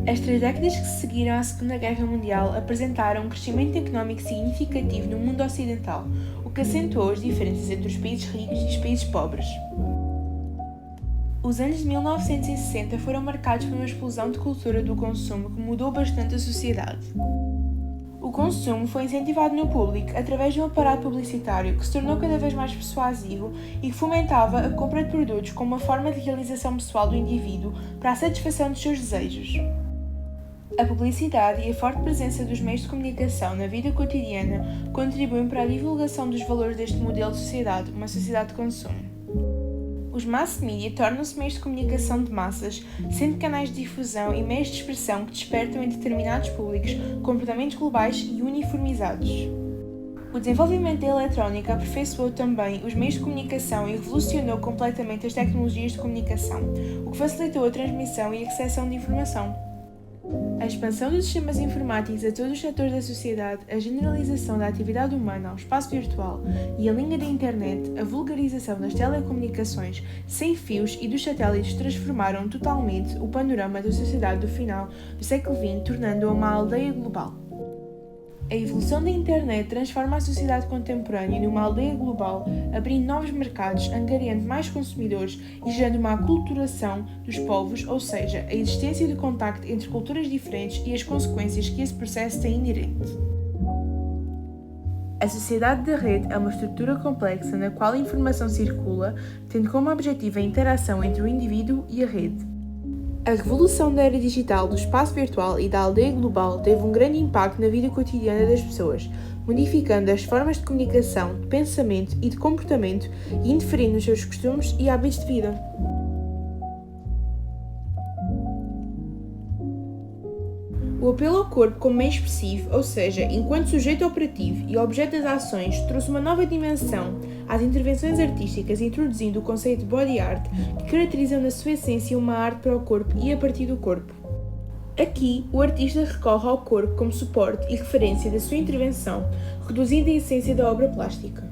As 3 décadas que se seguiram à Segunda Guerra Mundial apresentaram um crescimento económico significativo no mundo ocidental, o que acentuou as diferenças entre os países ricos e os países pobres. Os anos de 1960 foram marcados por uma explosão de cultura do consumo que mudou bastante a sociedade. O consumo foi incentivado no público através de um aparato publicitário que se tornou cada vez mais persuasivo e que fomentava a compra de produtos como uma forma de realização pessoal do indivíduo para a satisfação dos seus desejos. A publicidade e a forte presença dos meios de comunicação na vida cotidiana contribuem para a divulgação dos valores deste modelo de sociedade, uma sociedade de consumo. Os mass media tornam-se meios de comunicação de massas, sendo canais de difusão e meios de expressão que despertam em determinados públicos comportamentos globais e uniformizados. O desenvolvimento da eletrónica aperfeiçoou também os meios de comunicação e revolucionou completamente as tecnologias de comunicação, o que facilitou a transmissão e a recepção de informação. A expansão dos sistemas informáticos a todos os setores da sociedade, a generalização da atividade humana ao espaço virtual e a linha da internet, a vulgarização das telecomunicações sem fios e dos satélites transformaram totalmente o panorama da sociedade do final do século XX, tornando-a uma aldeia global. A evolução da internet transforma a sociedade contemporânea numa aldeia global, abrindo novos mercados, angariando mais consumidores e gerando uma aculturação dos povos, ou seja, a existência de contacto entre culturas diferentes e as consequências que esse processo tem inerente. A sociedade da rede é uma estrutura complexa na qual a informação circula, tendo como objetivo a interação entre o indivíduo e a rede. A revolução da era digital, do espaço virtual e da aldeia global teve um grande impacto na vida cotidiana das pessoas, modificando as formas de comunicação, de pensamento e de comportamento e interferindo nos seus costumes e hábitos de vida. O apelo ao corpo como meio expressivo, ou seja, enquanto sujeito operativo e objeto das ações, trouxe uma nova dimensão às intervenções artísticas, introduzindo o conceito de body art, que caracteriza na sua essência uma arte para o corpo e a partir do corpo. Aqui, o artista recorre ao corpo como suporte e referência da sua intervenção, reduzindo a essência da obra plástica.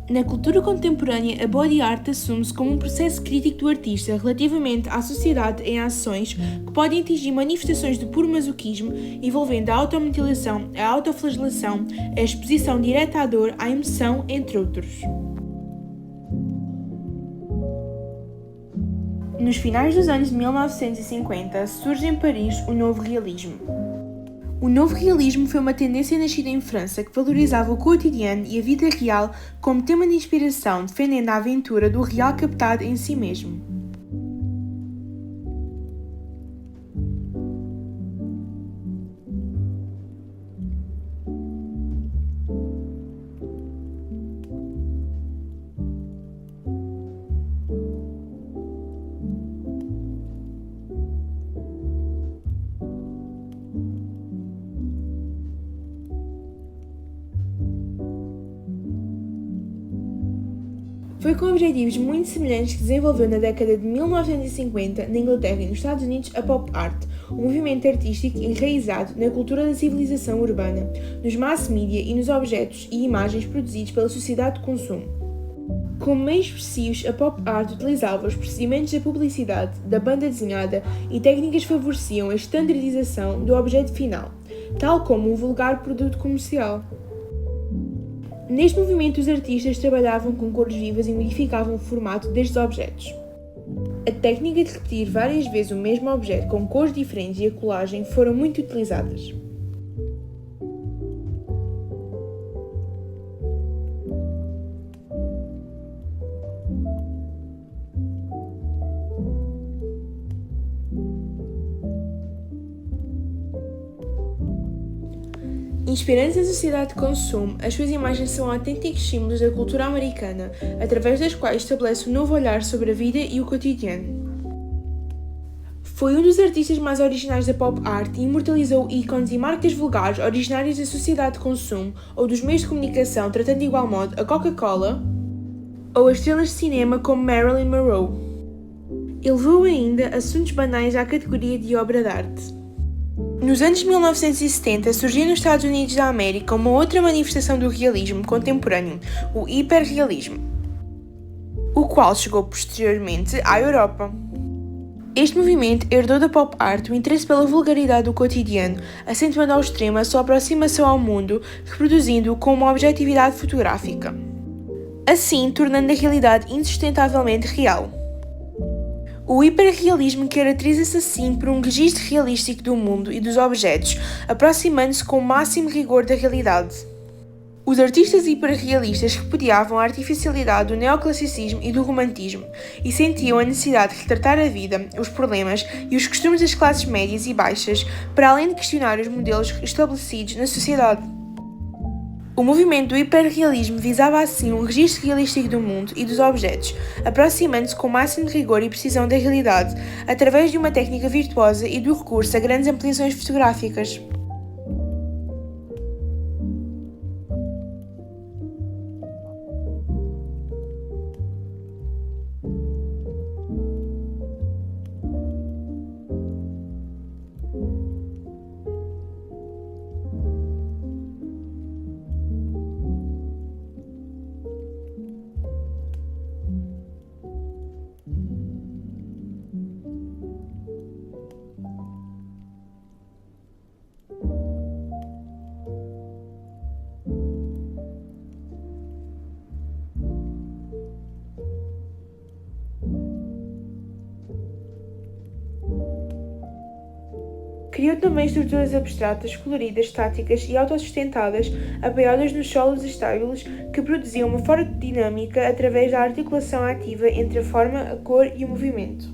Na cultura contemporânea, a body art assume-se como um processo crítico do artista relativamente à sociedade em ações que podem atingir manifestações de puro masoquismo, envolvendo a automutilação, a autoflagelação, a exposição direta à dor, à emoção, entre outros. Nos finais dos anos de 1950, surge em Paris o Novo Realismo. O novo realismo foi uma tendência nascida em França que valorizava o cotidiano e a vida real como tema de inspiração, defendendo a aventura do real captado em si mesmo. Foi com objetivos muito semelhantes que desenvolveu na década de 1950, na Inglaterra e nos Estados Unidos, a pop art, um movimento artístico enraizado na cultura da civilização urbana, nos mass media e nos objetos e imagens produzidos pela sociedade de consumo. Como meios expressivos, a pop art utilizava os procedimentos da publicidade, da banda desenhada e técnicas que favoreciam a estandardização do objeto final, tal como um vulgar produto comercial. Neste movimento, os artistas trabalhavam com cores vivas e modificavam o formato destes objetos. A técnica de repetir várias vezes o mesmo objeto com cores diferentes e a colagem foram muito utilizadas. Inspirantes na sociedade de consumo, as suas imagens são autênticos símbolos da cultura americana, através das quais estabelece um novo olhar sobre a vida e o cotidiano. Foi um dos artistas mais originais da pop art e imortalizou ícones e marcas vulgares originárias da sociedade de consumo ou dos meios de comunicação, tratando de igual modo a Coca-Cola ou as estrelas de cinema como Marilyn Monroe. Ele levou ainda assuntos banais à categoria de obra de arte. Nos anos 1970 surgiu nos Estados Unidos da América uma outra manifestação do realismo contemporâneo, o hiperrealismo, o qual chegou posteriormente à Europa. Este movimento herdou da pop art o interesse pela vulgaridade do cotidiano, acentuando ao extremo a sua aproximação ao mundo, reproduzindo-o com uma objetividade fotográfica, assim tornando a realidade insustentavelmente real. O hiperrealismo caracteriza-se assim por um registro realístico do mundo e dos objetos, aproximando-se com o máximo rigor da realidade. Os artistas hiperrealistas repudiavam a artificialidade do neoclassicismo e do romantismo e sentiam a necessidade de retratar a vida, os problemas e os costumes das classes médias e baixas, para além de questionar os modelos estabelecidos na sociedade. O movimento do hiperrealismo visava assim um registro realístico do mundo e dos objetos, aproximando-se com o máximo de rigor e precisão da realidade, através de uma técnica virtuosa e do recurso a grandes ampliações fotográficas. Criou também estruturas abstratas, coloridas, estáticas e autossustentadas, apoiadas nos solos estáveis, que produziam uma forte dinâmica através da articulação ativa entre a forma, a cor e o movimento.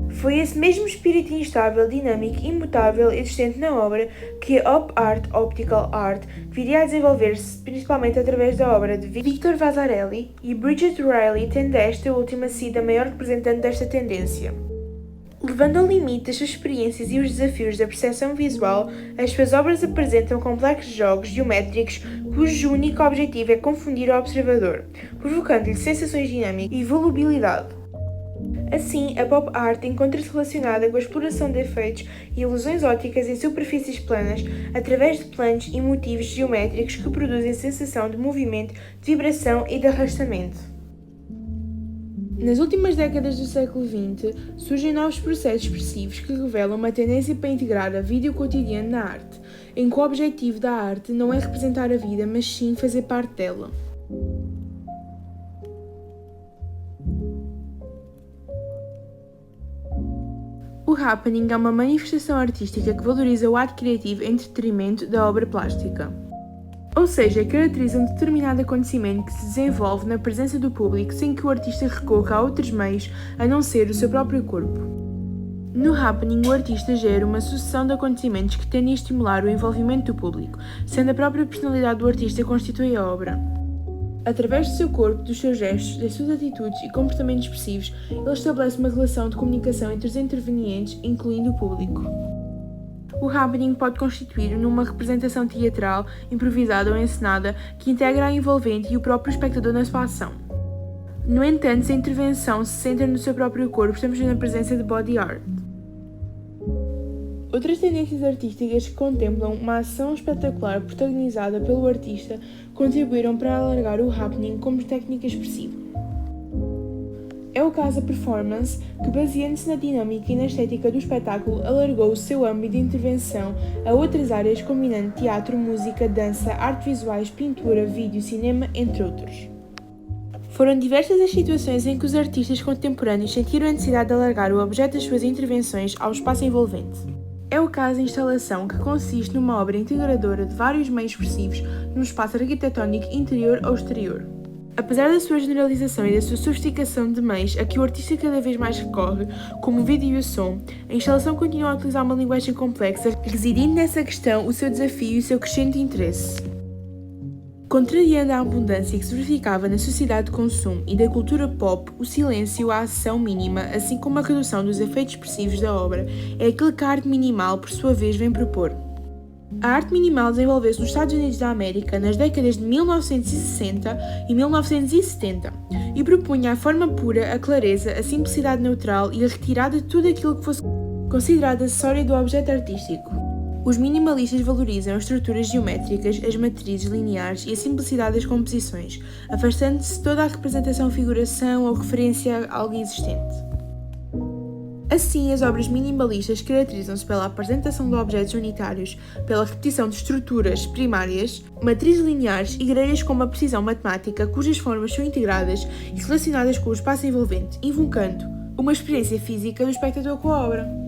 Foi esse mesmo espírito instável, dinâmico e imutável existente na obra que a Op Art Optical Art viria a desenvolver-se principalmente através da obra de Victor Vasarely e Bridget Riley, tendo esta última sido a maior representante desta tendência. Levando ao limite as suas experiências e os desafios da percepção visual, as suas obras apresentam complexos jogos geométricos cujo único objetivo é confundir o observador, provocando-lhe sensações dinâmicas e volubilidade. Assim, a pop art encontra-se relacionada com a exploração de efeitos e ilusões ópticas em superfícies planas, através de planos e motivos geométricos que produzem sensação de movimento, de vibração e de arrastamento. Nas últimas décadas do século XX, surgem novos processos expressivos que revelam uma tendência para integrar a vida e o cotidiano na arte, em que o objetivo da arte não é representar a vida, mas sim fazer parte dela. O happening é uma manifestação artística que valoriza o ato criativo em detrimento da obra plástica. Ou seja, caracteriza um determinado acontecimento que se desenvolve na presença do público sem que o artista recorra a outros meios a não ser o seu próprio corpo. No happening, o artista gera uma sucessão de acontecimentos que tendem a estimular o envolvimento do público, sendo a própria personalidade do artista que constitui a obra. Através do seu corpo, dos seus gestos, das suas atitudes e comportamentos expressivos, ele estabelece uma relação de comunicação entre os intervenientes, incluindo o público. O happening pode constituir numa representação teatral, improvisada ou encenada que integra a envolvente e o próprio espectador na sua ação. No entanto, se a intervenção se centra no seu próprio corpo, estamos na presença de body art. Outras tendências artísticas que contemplam uma ação espetacular protagonizada pelo artista contribuíram para alargar o happening como técnica expressiva. É o caso da performance, que baseando-se na dinâmica e na estética do espetáculo, alargou o seu âmbito de intervenção a outras áreas combinando teatro, música, dança, artes visuais, pintura, vídeo, cinema, entre outros. Foram diversas as situações em que os artistas contemporâneos sentiram a necessidade de alargar o objeto das suas intervenções ao espaço envolvente. É o caso da instalação, que consiste numa obra integradora de vários meios expressivos num espaço arquitetónico interior ou exterior. Apesar da sua generalização e da sua sofisticação de meios a que o artista cada vez mais recorre, como o vídeo e o som, a instalação continua a utilizar uma linguagem complexa, residindo nessa questão o seu desafio e o seu crescente interesse. Contrariando a abundância que se verificava na sociedade de consumo e da cultura pop, o silêncio, a ação mínima, assim como a redução dos efeitos expressivos da obra, é aquilo que a arte minimal, por sua vez, vem propor. A arte minimal desenvolveu-se nos Estados Unidos da América nas décadas de 1960 e 1970 e propunha a forma pura, a clareza, a simplicidade neutral e a retirada de tudo aquilo que fosse considerado acessório do objeto artístico. Os minimalistas valorizam as estruturas geométricas, as matrizes lineares e a simplicidade das composições, afastando-se de toda a representação, figuração ou referência a algo existente. Assim, as obras minimalistas caracterizam-se pela apresentação de objetos unitários, pela repetição de estruturas primárias, matrizes lineares e grelhas com uma precisão matemática cujas formas são integradas e relacionadas com o espaço envolvente, invocando uma experiência física do espectador com a obra.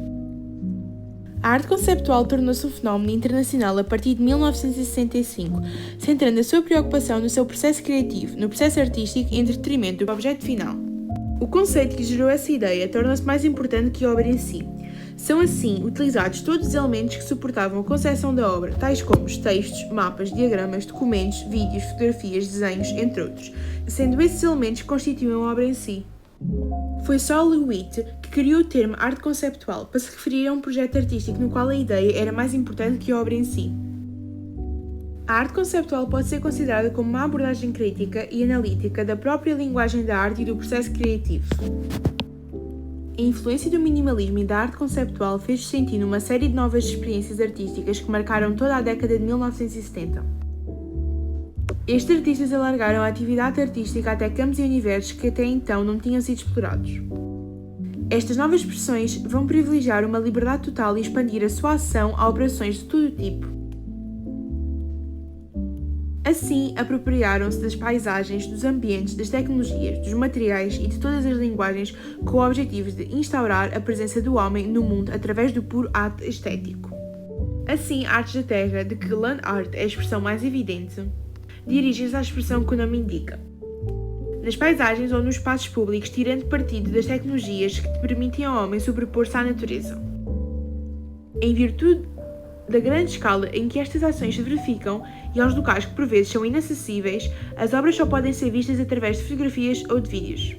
A arte conceptual tornou-se um fenómeno internacional a partir de 1965, centrando a sua preocupação no seu processo criativo, no processo artístico em detrimento do objeto final. O conceito que gerou essa ideia torna-se mais importante que a obra em si. São assim utilizados todos os elementos que suportavam a concepção da obra, tais como os textos, mapas, diagramas, documentos, vídeos, fotografias, desenhos, entre outros, sendo esses elementos que constituem a obra em si. Foi só Lewitt que criou o termo arte conceptual para se referir a um projeto artístico no qual a ideia era mais importante que a obra em si. A arte conceptual pode ser considerada como uma abordagem crítica e analítica da própria linguagem da arte e do processo criativo. A influência do minimalismo e da arte conceptual fez-se sentir numa série de novas experiências artísticas que marcaram toda a década de 1970. Estes artistas alargaram a atividade artística até campos e universos que até então não tinham sido explorados. Estas novas expressões vão privilegiar uma liberdade total e expandir a sua ação a operações de todo tipo. Assim, apropriaram-se das paisagens, dos ambientes, das tecnologias, dos materiais e de todas as linguagens com o objetivo de instaurar a presença do homem no mundo através do puro ato estético. Assim, artes da terra, de que land art é a expressão mais evidente, dirigem-se à expressão que o nome indica. Nas paisagens ou nos espaços públicos, tirando partido das tecnologias que permitem ao homem sobrepor-se à natureza. Em virtude da grande escala em que estas ações se verificam e aos locais que por vezes são inacessíveis, as obras só podem ser vistas através de fotografias ou de vídeos.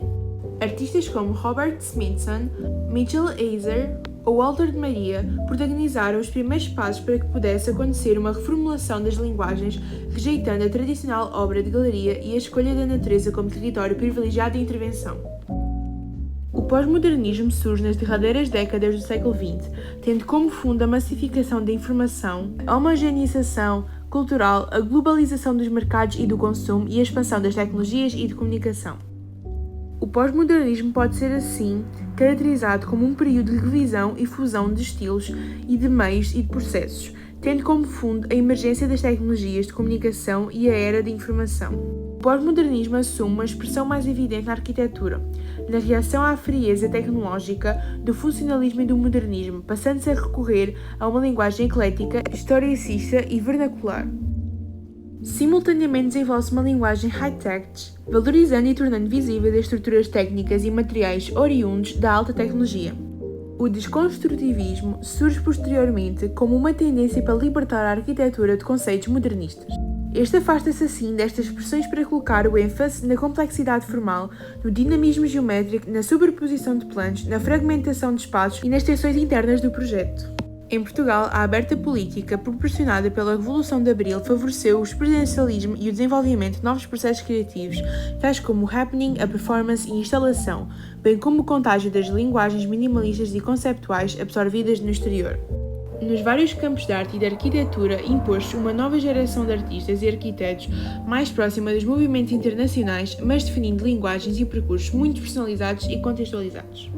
Artistas como Robert Smithson, Mitchell Heiser ou Walter de Maria protagonizaram os primeiros passos para que pudesse acontecer uma reformulação das linguagens, rejeitando a tradicional obra de galeria e a escolha da natureza como território privilegiado de intervenção. O pós-modernismo surge nas derradeiras décadas do século XX, tendo como fundo a massificação da informação, a homogeneização cultural, a globalização dos mercados e do consumo e a expansão das tecnologias e de comunicação. O pós-modernismo pode ser, assim, caracterizado como um período de revisão e fusão de estilos e de meios e de processos, tendo como fundo a emergência das tecnologias de comunicação e a era da informação. O pós-modernismo assume uma expressão mais evidente na arquitetura, na reação à frieza tecnológica do funcionalismo e do modernismo, passando-se a recorrer a uma linguagem eclética, historicista e vernacular. Simultaneamente desenvolve-se uma linguagem high-tech, valorizando e tornando visíveis as estruturas técnicas e materiais oriundos da alta tecnologia. O desconstrutivismo surge posteriormente como uma tendência para libertar a arquitetura de conceitos modernistas. Este afasta-se assim destas expressões para colocar o ênfase na complexidade formal, no dinamismo geométrico, na sobreposição de planos, na fragmentação de espaços e nas tensões internas do projeto. Em Portugal, a aberta política proporcionada pela Revolução de Abril favoreceu o exponencialismo e o desenvolvimento de novos processos criativos, tais como o happening, a performance e a instalação, bem como o contágio das linguagens minimalistas e conceptuais absorvidas no exterior. Nos vários campos de arte e de arquitetura, impôs-se uma nova geração de artistas e arquitetos mais próxima dos movimentos internacionais, mas definindo linguagens e percursos muito personalizados e contextualizados.